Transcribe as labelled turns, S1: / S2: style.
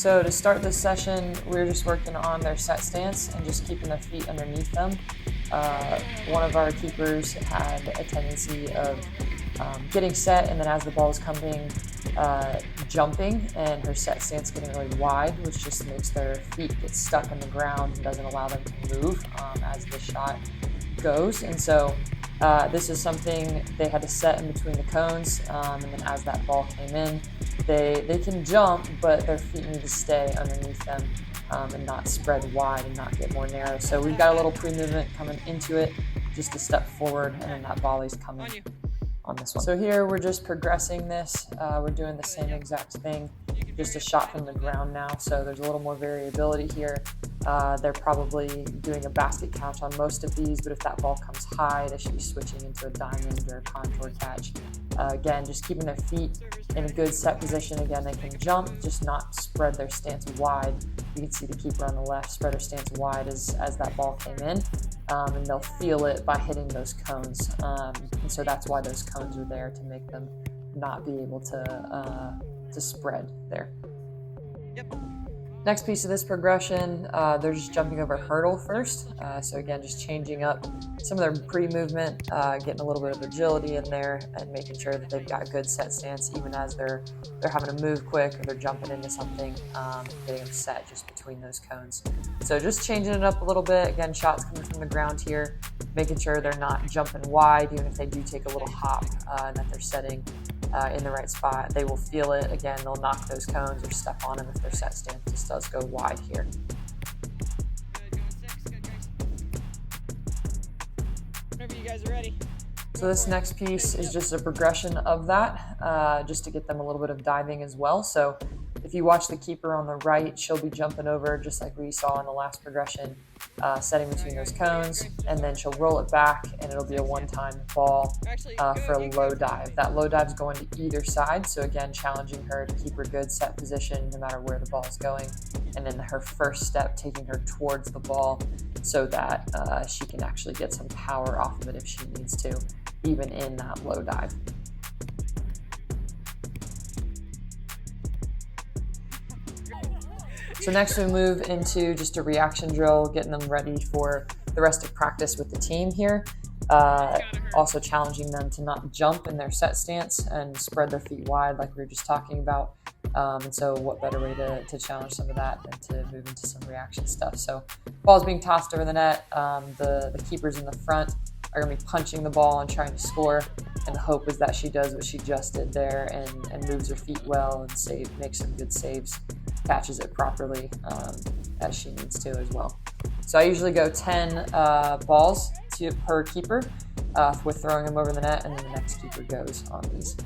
S1: So to start this session, we're just working on their set stance and just keeping their feet underneath them. One of our keepers had a tendency of getting set, and then as the ball is coming, jumping, and her set stance getting really wide, which just makes their feet get stuck in the ground and doesn't allow them to move as the shot goes. And so this is something they had to set in between the cones, and then as that ball came in, they can jump, but their feet need to stay underneath them and not spread wide and not get more narrow. So we've got a little pre-movement coming into it, just a step forward, and then that volley's coming on this one. So here we're just progressing this. We're doing the same exact thing, just a shot from the ground now. So there's a little more variability here. They're probably doing a basket catch on most of these, but if that ball comes high, they should be switching into a diamond or a contour catch. Again, just keeping their feet in a good set position. Again, they can jump, just not spread their stance wide. You can see the keeper on the left spread her stance wide as that ball came in, and they'll feel it by hitting those cones. And so that's why those cones are there, to make them not be able to spread there. Yep. Next piece of this progression, they're just jumping over a hurdle first. So again, just changing up some of their pre-movement, getting a little bit of agility in there, and making sure that they've got good set stance even as they're having to move quick or they're jumping into something, getting them set just between those cones. So just changing it up a little bit. Again, shots coming from the ground here, making sure they're not jumping wide, even if they do take a little hop, and that they're setting in the right spot. They will feel it. Again, they'll knock those cones or step on them if their set stance just does go wide here.
S2: Whenever you guys are ready.
S1: So this next piece is just a progression of that, just to get them a little bit of diving as well. So if you watch the keeper on the right, she'll be jumping over just like we saw in the last progression, setting between those cones, and then she'll roll it back, and it'll be a one-time ball for a low dive. That low dive is going to either side, so again, challenging her to keep her good set position no matter where the ball is going, and then her first step taking her towards the ball so that she can actually get some power off of it if she needs to, even in that low dive. So next we move into just a reaction drill, getting them ready for the rest of practice with the team here. Also challenging them to not jump in their set stance and spread their feet wide like we were just talking about. And so what better way to challenge some of that than to move into some reaction stuff. So ball's being tossed over the net. The keepers in the front are going to be punching the ball and trying to score. And the hope is that she does what she just did there and moves her feet well and makes some good saves, catches it properly as she needs to as well. So I usually go 10 balls per keeper with throwing them over the net, and then the next keeper goes on these.